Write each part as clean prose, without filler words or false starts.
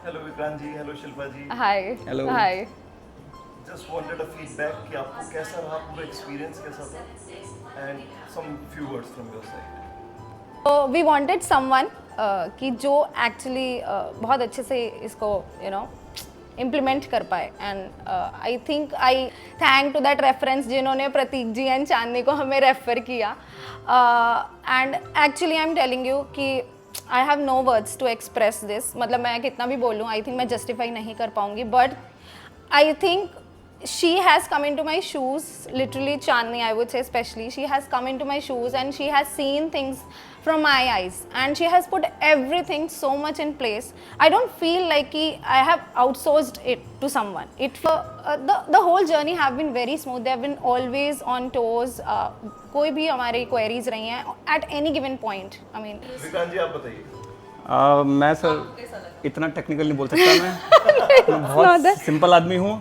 Hello Vikrant ji, hello Shilpa ji. Hi Hello. Hi just wanted a feedback कि आपको कैसा रहा, पूरा एक्सपीरियंस कैसा था, and some few words from your side. तो वी वांटेड समवन कि जो एक्चुअली बहुत अच्छे से इसको इम्प्लीमेंट कर पाए and I think I thank to that reference जिन्होंने प्रतीक जी एंड चांदनी को हमें रेफर किया and actually I am telling you कि I have no words to express this, मतलब मैं कितना भी बोलूँ आई थिंक मैं जस्टिफाई नहीं कर पाऊँगी, but I think she has come into my shoes, literally Chandni I would say especially, she has come into my shoes and she has seen things from my eyes and she has put everything so much in place. I don't feel like I have outsourced it to someone. The whole journey have been very smooth. They have been always on toes. कोई भी हमारी queries रही हैं at any given point. I mean. Vikrant जी आप बताइए। मैं sir इतना technical नहीं बोल सकता मैं बहुत सिंपल आदमी हूँ।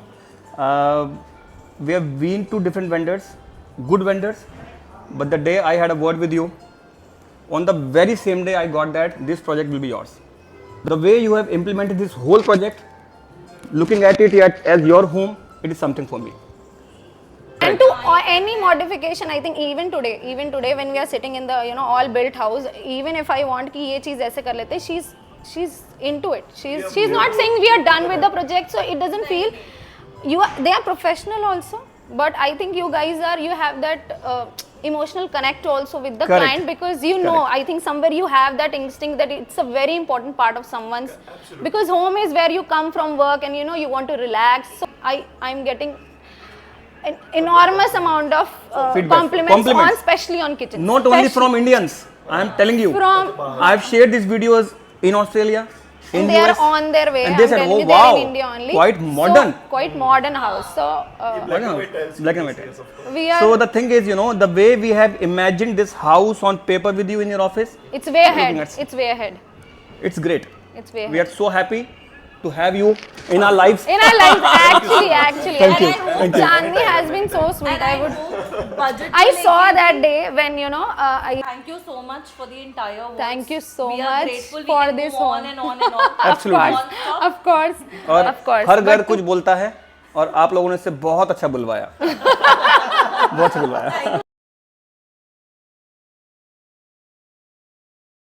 We have been two different vendors, good vendors, but the day I had a word with you, on the very same day I got that this project will be yours. The way you have implemented this whole project, looking at it yet as your home, it is something for me. And to any modification, I think even today when we are sitting in the all built house, even if I want कि ये चीज़ ऐसे कर लेते, she's into it. She's not saying we are done with the project, so it doesn't feel they are professional also, but I think you guys have that emotional connect also with the Correct. client, because know, I think somewhere you have that instinct that it's a very important part of someone's, because home is where you come from work and you want to relax. So I'm getting an enormous amount of compliments on, especially on kitchen. Not only from Indians, I am telling you. I have shared these videos in Australia, in they US, are on their way. and they I'm said, telling "Oh you, wow, they're in India only." quite modern." So, quite modern house. So Black and white tiles, Black and white yes, tiles. of course. we are. So the thing is, the way we have imagined this house on paper with you in your office, It's way ahead. looking at- It's way ahead. it's great. It's way ahead. We are so happy to have you in our lives. In our lives, actually. Thank you. And Thank you. Chandni has been so sweet. I would. budget I को saw लेके that day when I. Thank you so much for the entire works. Thank you so we are much grateful. for we can this go on home. and on and on. Absolutely. Non-stop. Of course. और Of course. हर घर But कुछ बोलता है और आप लोगों ने इससे बहुत अच्छा बुलवाया बहुत अच्छा बुलवाया